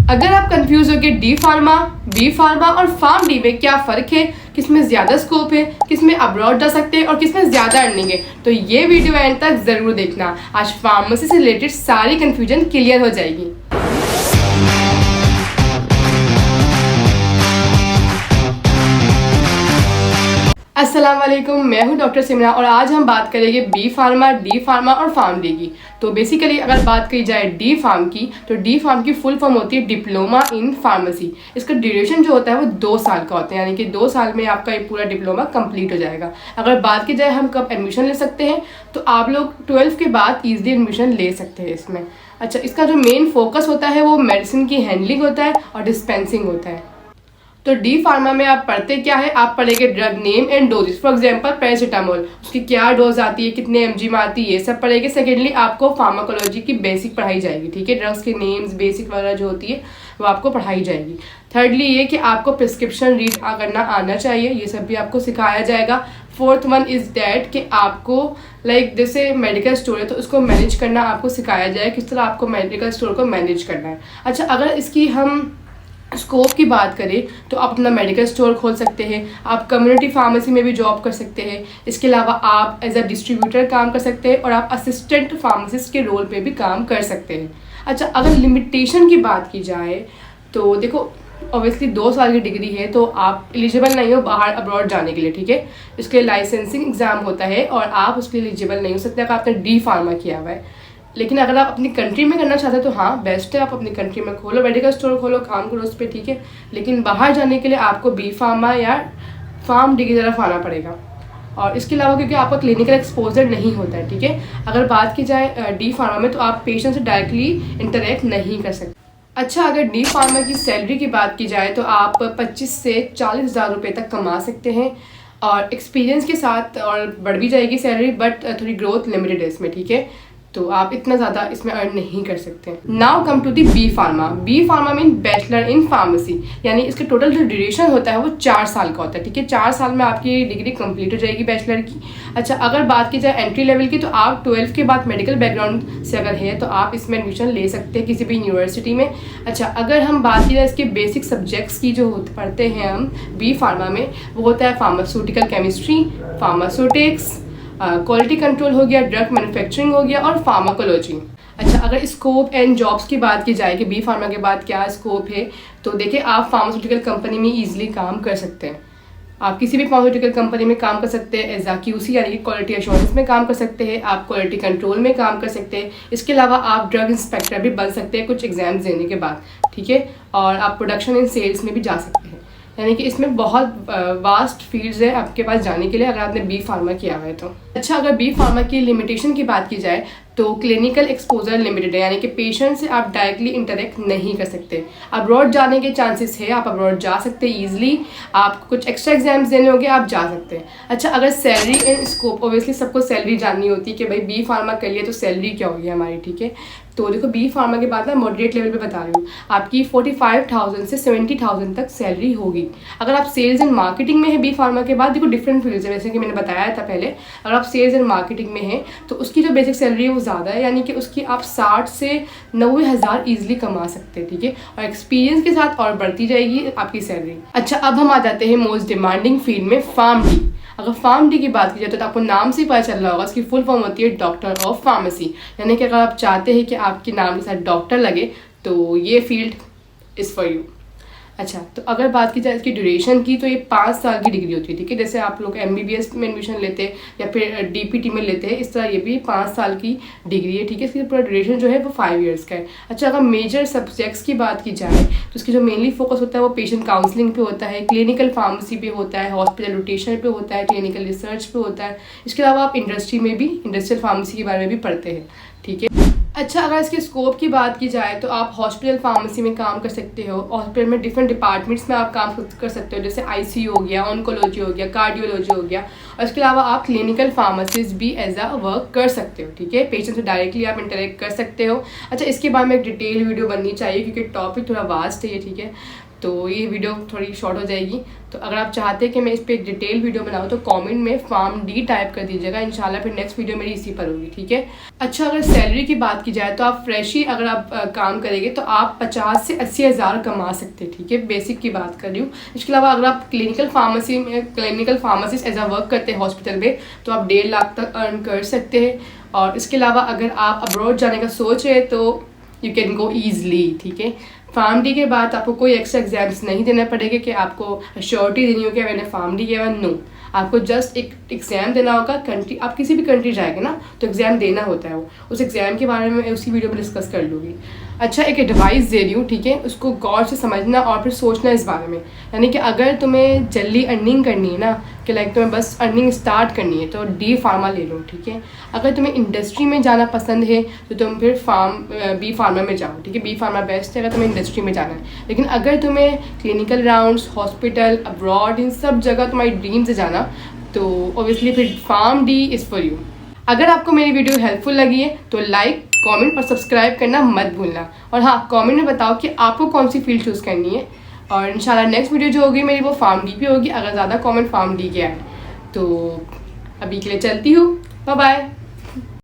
अगर आप कंफ्यूज हो कि डी फार्मा, बी फार्मा और फार्म डी में क्या फ़र्क है, किसमें ज़्यादा स्कोप है, किसमें अब्रॉड जा सकते हैं और किसमें ज़्यादा अर्निंग है, तो ये वीडियो एंड तक ज़रूर देखना। आज फार्मेसी से रिलेटेड सारी कन्फ्यूजन क्लियर हो जाएगी। अस्सलाम वालेकुम, मैं हूं डॉक्टर सिमरा और आज हम बात करेंगे बी फार्मा, डी फार्मा और फार्म डी की। तो बेसिकली अगर बात की जाए डी फार्म की, तो डी फार्म की फुल फॉर्म होती है डिप्लोमा इन फार्मेसी। इसका ड्यूरेशन जो होता है वो 2 साल का होता है, यानी कि 2 साल में आपका ये पूरा डिप्लोमा कंप्लीट हो जाएगा। अगर बात की जाए हम कब एडमिशन ले सकते हैं, तो आप लोग 12 के बाद ईजिली एडमिशन ले सकते हैं इसमें। अच्छा, इसका जो मेन फोकस होता है वो मेडिसिन की हैंडलिंग होता है और डिस्पेंसिंग होता है। तो डी फार्मा में आप पढ़ते क्या है, आप पढ़ेंगे drug name and doses. For example paracetamol, उसकी क्या डोज आती है, कितने एमजी में आती है, ये सब पढ़ेंगे। सेकेंडली आपको फार्माकोलॉजी की बेसिक पढ़ाई जाएगी, ठीक है। ड्रग्स के नेम्स बेसिक वगैरह जो होती है वो आपको पढ़ाई जाएगी। थर्डली ये कि आपको प्रिस्क्रिप्शन रीड करना आना चाहिए, ये सब भी आपको सिखाया जाएगा। फोर्थ वन इज़ डैट कि आपको जैसे मेडिकल स्टोर है तो उसको मैनेज करना आपको सिखाया जाए, किस तरह आपको मेडिकल स्टोर को मैनेज करना है। अच्छा, अगर इसकी हम स्कोप की बात करें तो आप अपना मेडिकल स्टोर खोल सकते हैं, आप कम्युनिटी फार्मेसी में भी जॉब कर सकते हैं। इसके अलावा आप एज अ डिस्ट्रीब्यूटर काम कर सकते हैं और आप असिस्टेंट फार्मासिस्ट के रोल पे भी काम कर सकते हैं। अच्छा, अगर लिमिटेशन की बात की जाए तो देखो, ऑब्वियसली 2 साल की डिग्री है तो आप एलिजिबल नहीं हो बाहर अब्रॉड जाने के लिए, ठीक है। इसके लाइसेंसिंग एग्ज़ाम होता है और आप उसके लिए एलिजिबल नहीं हो सकते अगर आपने डी फार्मा किया हुआ है। लेकिन अगर आप अपनी कंट्री में करना चाहते हो तो हाँ बेस्ट है, आप अपनी कंट्री में खोलो, मेडिकल स्टोर खोलो, काम करो उस पर, ठीक है। लेकिन बाहर जाने के लिए आपको बी फार्मा या फार्म डी की तरफ आना पड़ेगा। और इसके अलावा क्योंकि आपका क्लिनिकल एक्सपोजर नहीं होता है, ठीक है। अगर बात की जाए डी फार्मा में तो आप पेशेंट से डायरेक्टली इंटरेक्ट नहीं कर सकते। अच्छा, अगर डी फार्मा की सैलरी की बात की जाए तो आप 25 से 40 हज़ार रुपये तक कमा सकते हैं और एक्सपीरियंस के साथ और बढ़ भी जाएगी सैलरी, बट थोड़ी ग्रोथ लिमिटेड है इसमें, ठीक है। तो आप इतना ज़्यादा इसमें अर्न नहीं कर सकते। Now come to the B pharma. B pharma mean bachelor in pharmacy, यानी इसके टोटल जो ड्यूरेशन होता है वो 4 साल का होता है, ठीक है। 4 साल में आपकी डिग्री कंप्लीट हो जाएगी बैचलर की। अच्छा, अगर बात की जाए एंट्री लेवल की तो आप 12 के बाद मेडिकल बैकग्राउंड से अगर है तो आप इसमें एडमिशन ले सकते हैं किसी भी यूनिवर्सिटी में। अच्छा, अगर हम बात की जाए इसके बेसिक सब्जेक्ट्स की जो पढ़ते हैं हम बी फार्मा में, वो होता है pharmaceutical chemistry, pharmaceutics, quality control हो गया, ड्रग मैन्युफैक्चरिंग हो गया और फार्माकोलॉजी। अच्छा, अगर स्कोप एंड जॉब्स की बात की जाए कि बी फार्मा के बाद क्या स्कोप है, तो देखिए आप फार्मास्यूटिकल कंपनी में ईजिली काम कर सकते हैं। आप किसी भी फार्मास्यूटिकल कंपनी में काम कर सकते हैं एज आ QC यानी कि क्वालिटी एश्योरेंस में काम कर सकते हैं, आप क्वालिटी कंट्रोल में काम कर सकते हैं। इसके अलावा आप ड्रग इंस्पेक्टर भी बन सकते हैं कुछ एग्जाम्स देने के बाद, ठीक है। और आप प्रोडक्शन एंड सेल्स में भी जा सकते हैं, यानी कि इसमें बहुत वास्ट फील्ड्स है आपके पास जाने के लिए अगर आपने बी फार्मा किया हुआ है तो। अच्छा, अगर बी फार्मा की लिमिटेशन की बात की जाए तो क्लिनिकल एक्सपोजर लिमिटेड है, यानी कि पेशेंट से आप डायरेक्टली इंटरेक्ट नहीं कर सकते। अब्रॉड जाने के चांसेस है, आप अब्रॉड जा सकते हैं ईजिली, आपको कुछ एक्स्ट्रा एग्जाम्स देने होंगे, आप जा सकते हैं। अच्छा, अगर सैलरी एंड स्कोप, ऑब्वियसली सबको सैलरी जाननी होती है कि भाई बी फार्मा कर लिए तो सैलरी क्या होगी हमारी, ठीक है। तो देखो, बी फार्मा के बाद ना मॉडरेट लेवल पे बता रही हूँ, आपकी 45,000 से 70,000 तक सैलरी होगी। अगर आप सेल्स एंड मार्केटिंग में है बी फार्मा के बाद, देखो डिफरेंट फील्ड्स है जैसे कि मैंने बताया था पहले। अगर आप सेल्स एंड मार्केटिंग में है तो उसकी जो बेसिक सैलरी है वो ज़्यादा है, यानी कि उसकी आप 60 से 90 हज़ार ईजिली कमा सकते हैं, ठीक है। और एक्सपीरियंस के साथ और बढ़ती जाएगी आपकी सैलरी। अच्छा, अब हम आ जाते हैं मोस्ट डिमांडिंग फील्ड में, फार्म डी। अगर फार्म डी की बात की जाए तो आपको नाम से ही पता चल रहा होगा, इसकी फुल फॉर्म होती है डॉक्टर ऑफ फार्मेसी, यानी कि अगर आप चाहते हैं कि आपके नाम के साथ डॉक्टर लगे तो ये फील्ड इज़ फॉर यू। अच्छा, तो अगर बात की जाए इसकी ड्यूरेशन की तो ये 5 साल की डिग्री होती है, ठीक है। जैसे आप लोग MBBS में एडमिशन लेते हैं या फिर DPT में लेते हैं, इस तरह ये भी 5 साल की डिग्री है, ठीक है। इसकी पूरा ड्यूरेशन जो है वो 5 ईयर्स का है। अच्छा, अगर मेजर सब्जेक्ट्स की बात की जाए तो इसकी जो मेनली फोकस होता है वो पेशेंट काउंसलिंग पे होता है, क्लिनिकल फार्मेसी पे होता है, हॉस्पिटल रोटेशन पे होता है, क्लिनिकल रिसर्च पे होता है। इसके अलावा आप इंडस्ट्री में भी इंडस्ट्रियल फार्मेसी के बारे में भी पढ़ते हैं, ठीक है। अच्छा, अगर इसके स्कोप की बात की जाए तो आप हॉस्पिटल फार्मेसी में काम कर सकते हो। हॉस्पिटल में डिफरेंट डिपार्टमेंट्स में आप काम कर सकते हो, जैसे ICU हो गया, ऑन्कोलॉजी हो गया, कार्डियोलॉजी हो गया। और इसके अलावा आप क्लिनिकल फार्मासिस्ट भी एज अ वर्क कर सकते हो, ठीक है। पेशेंट से डायरेक्टली आप इंटरेक्ट कर सकते हो। अच्छा, इसके बारे में एक डिटेल वीडियो बननी चाहिए क्योंकि टॉपिक थोड़ा वास्ट है ये, ठीक है। तो ये वीडियो थोड़ी शॉर्ट हो जाएगी। तो अगर आप चाहते हैं कि मैं इस पर एक डिटेल वीडियो बनाऊँ तो कमेंट में फार्म डी टाइप कर दीजिएगा, इंशाल्लाह फिर नेक्स्ट वीडियो मेरी इसी पर होगी, ठीक है। अच्छा, अगर सैलरी की बात की जाए तो आप फ्रेश ही अगर आप काम करेंगे तो आप 50 से 80 हज़ार कमा सकते हैं, ठीक है। बेसिक की बात कर रही हूँ। इसके अलावा अगर आप clinical pharmacist as a work करते हैं हॉस्पिटल में तो आप 1.5 लाख तक अर्न कर सकते हैं। और इसके अलावा अगर आप अब्रॉड जाने का सोच रहे हैं तो यू कैन गो ईजली, ठीक है। फार्म डी के बाद आपको कोई एक्स्ट्रा एग्जाम्स नहीं देना पड़ेगा कि आपको श्योरिटी देनी होगी मैंने फार्म डी किया। नो, आपको जस्ट एक एग्ज़ाम देना होगा। कंट्री, आप किसी भी कंट्री जाएंगे ना तो एग्ज़ाम देना होता है वो, उस एग्ज़ाम के बारे में उसी वीडियो में डिस्कस कर लूँगी। अच्छा, एक एडवाइस दे रही हूँ, ठीक है। उसको गौर से समझना और फिर सोचना इस बारे में। यानी कि अगर तुम्हें जल्दी अर्निंग करनी है ना, कि लाइक तुम्हें बस अर्निंग स्टार्ट करनी है तो डी फार्मा ले लो, ठीक है। अगर तुम्हें इंडस्ट्री में जाना पसंद है तो तुम फिर बी फार्मा में जाओ, ठीक है। बी फार्मा बेस्ट है अगर तुम्हें इंडस्ट्री में जाना है। लेकिन अगर तुम्हें क्लिनिकल राउंड्स, हॉस्पिटल, अब्रॉड, इन सब जगह तुम्हारी ड्रीम से जाना तो ऑब्वियसली फिर pharm D is for you. अगर आपको मेरी वीडियो हेल्पफुल लगी है तो लाइक, कमेंट और सब्सक्राइब करना मत भूलना। और हाँ, कमेंट में बताओ कि आपको कौन सी फील्ड चूज़ करनी है। और इंशाल्लाह नेक्स्ट वीडियो जो होगी मेरी वो फार्म डी पे होगी, अगर ज़्यादा कमेंट फार्म डी के आए। तो अभी के लिए चलती हूँ, बाय बाय।